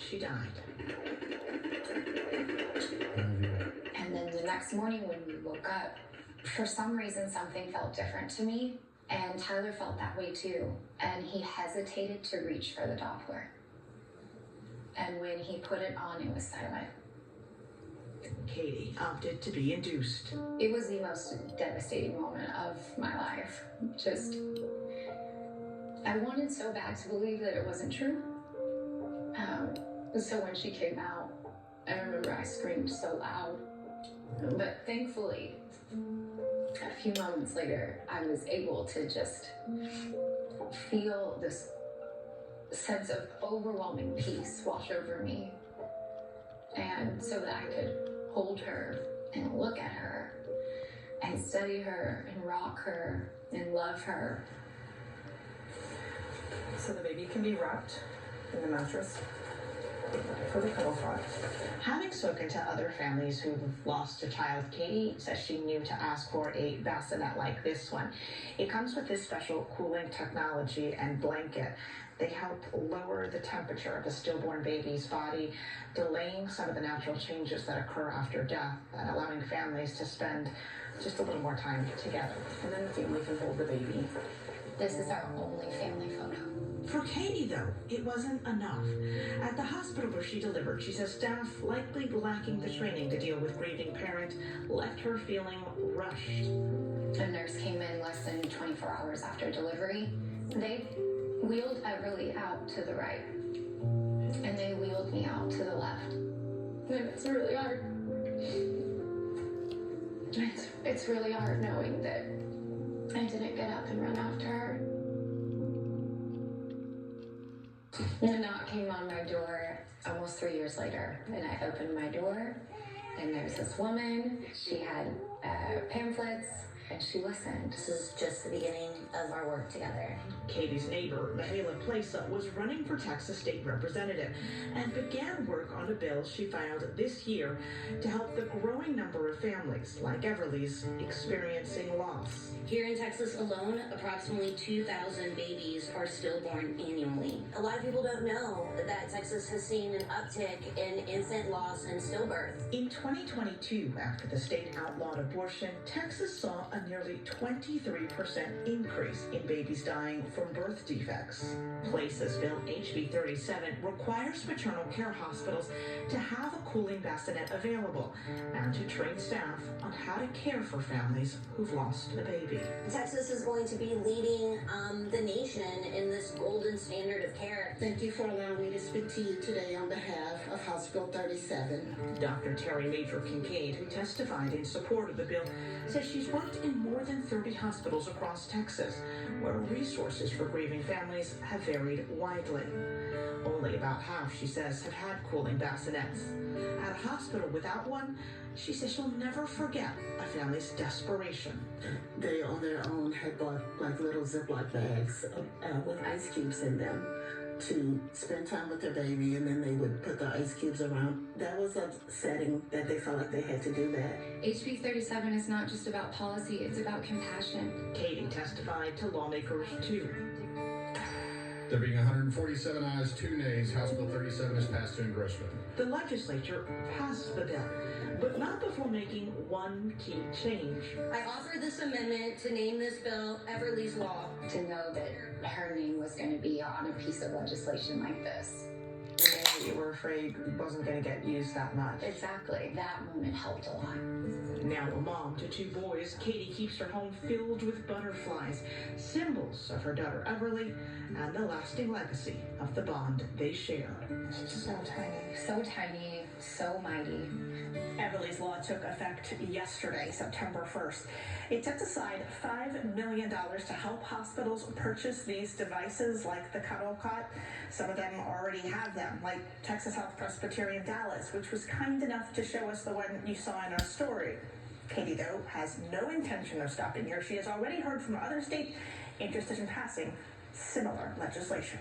she died. And then the next morning when we woke up, for some reason something felt different to me, and Tyler felt that way too, and he hesitated to reach for the Doppler. And when he put it on, it was silent. Katie opted to be induced. It was the most devastating moment of my life. I wanted so bad to believe that it wasn't true. So when she came out, I remember I screamed so loud. But thankfully, a few moments later, I was able to just feel this sense of overwhelming peace wash over me. And so that I could hold her and look at her and study her and rock her and love her. So the baby can be wrapped in the mattress for the cuddle front. Having spoken to other families who've lost a child, Katie says she knew to ask for a bassinet like this one. It comes with this special cooling technology and blanket. They help lower the temperature of a stillborn baby's body, delaying some of the natural changes that occur after death and allowing families to spend just a little more time together. And then the family can hold the baby. This is our only family photo. For Katie, though, it wasn't enough. At the hospital where she delivered, she says staff, likely lacking the training to deal with grieving parent, left her feeling rushed. A nurse came in less than 24 hours after delivery. They wheeled Everly out to the right, and they wheeled me out to the left. And it's really hard. It's really hard knowing that I didn't get up and run after her. And a knock came on my door almost 3 years later, and I opened my door, and there's this woman. She had pamphlets, and she listened. This is just the beginning of our work together. Katie's neighbor, Mihaela Plesa, was running for Texas state representative and began work on a bill she filed this year to help the growing number of families like Everly's experiencing loss. Here in Texas alone, approximately 2,000 babies are stillborn annually. A lot of people don't know that Texas has seen an uptick in infant loss and stillbirth. In 2022, after the state outlawed abortion, Texas saw a nearly 23% increase in babies dying from birth defects. Place's bill, HB 37, requires maternal care hospitals to have a cooling bassinet available and to train staff on how to care for families who've lost a baby. Texas is going to be leading the nation in this golden standard of care. Thank you for allowing me to speak to you today on behalf of Hospital 37. Dr. Terry Major Kincaid, who testified in support of the bill, says she's worked in more than 30 hospitals across Texas, where resources for grieving families have varied widely. Only about half, she says, have had cooling bassinets. At a hospital without one, she says she'll never forget a family's desperation. They, on their own, had bought like little Ziploc bags with ice cubes in them to spend time with their baby, and then they would put the ice cubes around. That was upsetting that they felt like they had to do that. HB 37 is not just about policy, it's about compassion. Katie testified to lawmakers, too. There being 147 ayes, 2 nays, House Bill 37 is passed to engrossment. The legislature passed the bill, but not before making one key change. I offer this amendment to name this bill Everly's Law. To know that her name was going to be on a piece of legislation like this. You were afraid it wasn't going to get used that much. Exactly. That moment helped a lot. Now a mom to 2 boys, Katie keeps her home filled with butterflies, symbols of her daughter Everly, and the lasting legacy of the bond they share. She's so tiny, so mighty. Everly's Law took effect yesterday, September 1st. It sets aside $5 million to help hospitals purchase these devices like the Cuddle Cot. Some of them already have them, like Texas Health Presbyterian Dallas, which was kind enough to show us the one you saw in our story. Katie, though, has no intention of stopping here. She has already heard from other states interested in passing similar legislation.